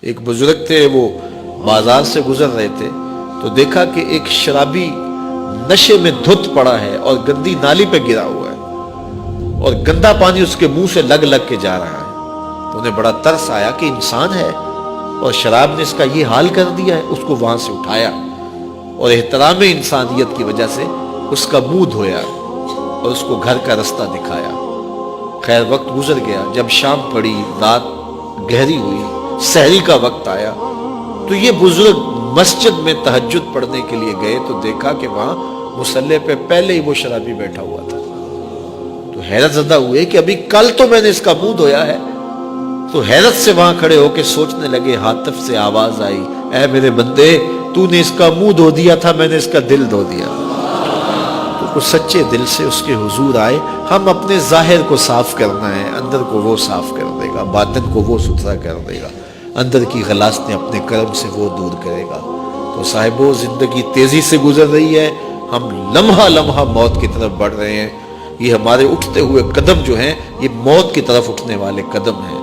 ایک بزرگ تھے، وہ بازار سے گزر رہے تھے تو دیکھا کہ ایک شرابی نشے میں دھت پڑا ہے اور گندی نالی پہ گرا ہوا ہے اور گندا پانی اس کے منہ سے لگ لگ کے جا رہا ہے۔ تو انہیں بڑا ترس آیا کہ انسان ہے اور شراب نے اس کا یہ حال کر دیا ہے۔ اس کو وہاں سے اٹھایا اور احترام انسانیت کی وجہ سے اس کا منہ دھویا اور اس کو گھر کا رستہ دکھایا۔ خیر وقت گزر گیا، جب شام پڑی، رات گہری ہوئی، سحری کا وقت آیا تو یہ بزرگ مسجد میں تہجد پڑھنے کے لیے گئے تو دیکھا کہ وہاں مصلی پہ پہلے ہی وہ شرابی بیٹھا ہوا تھا۔ تو حیرت زدہ ہوئے کہ ابھی کل تو میں نے اس کا منہ دھویا ہے۔ تو حیرت سے وہاں کھڑے ہو کے سوچنے لگے، ہاتف سے آواز آئی، اے میرے بندے، تو نے اس کا منہ دھو دیا تھا، میں نے اس کا دل دھو دیا۔ تو وہ سچے دل سے اس کے حضور آئے۔ ہم اپنے ظاہر کو صاف کرنا ہے، اندر کو وہ صاف کر دے گا، باطن کو وہ ستھرا کر دے گا، اندر کی غلاظتیں اپنے کرم سے وہ دور کرے گا۔ تو صاحبو، زندگی تیزی سے گزر رہی ہے، ہم لمحہ لمحہ موت کی طرف بڑھ رہے ہیں۔ یہ ہمارے اٹھتے ہوئے قدم جو ہیں، یہ موت کی طرف اٹھنے والے قدم ہیں،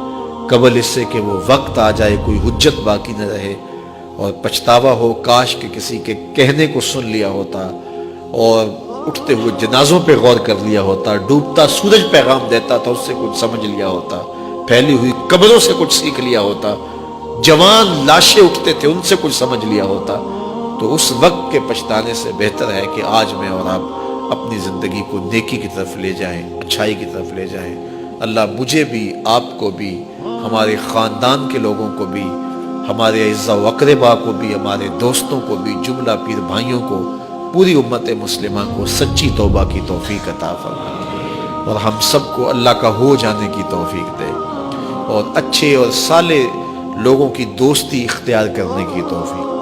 قبل اس سے کہ وہ وقت آ جائے کوئی حجت باقی نہ رہے اور پچھتاوا ہو، کاش کہ کسی کے کہنے کو سن لیا ہوتا اور اٹھتے ہوئے جنازوں پہ غور کر لیا ہوتا، ڈوبتا سورج پیغام دیتا تھا، اس سے کچھ سمجھ لیا ہوتا، پھیلی ہوئی قبروں سے کچھ سیکھ لیا ہوتا، جوان لاشیں اٹھتے تھے ان سے کچھ سمجھ لیا ہوتا۔ تو اس وقت کے پچھتانے سے بہتر ہے کہ آج میں اور آپ اپنی زندگی کو نیکی کی طرف لے جائیں، اچھائی کی طرف لے جائیں۔ اللہ مجھے بھی، آپ کو بھی، ہمارے خاندان کے لوگوں کو بھی، ہمارے اعزا و اقربا کو بھی، ہمارے دوستوں کو بھی، جملہ پیر بھائیوں کو، پوری امت مسلمہ کو سچی توبہ کی توفیق عطا فرمائے اور ہم سب کو اللہ کا ہو جانے کی توفیق دے اور اچھے اور صالح لوگوں کی دوستی اختیار کرنے کی توفیق۔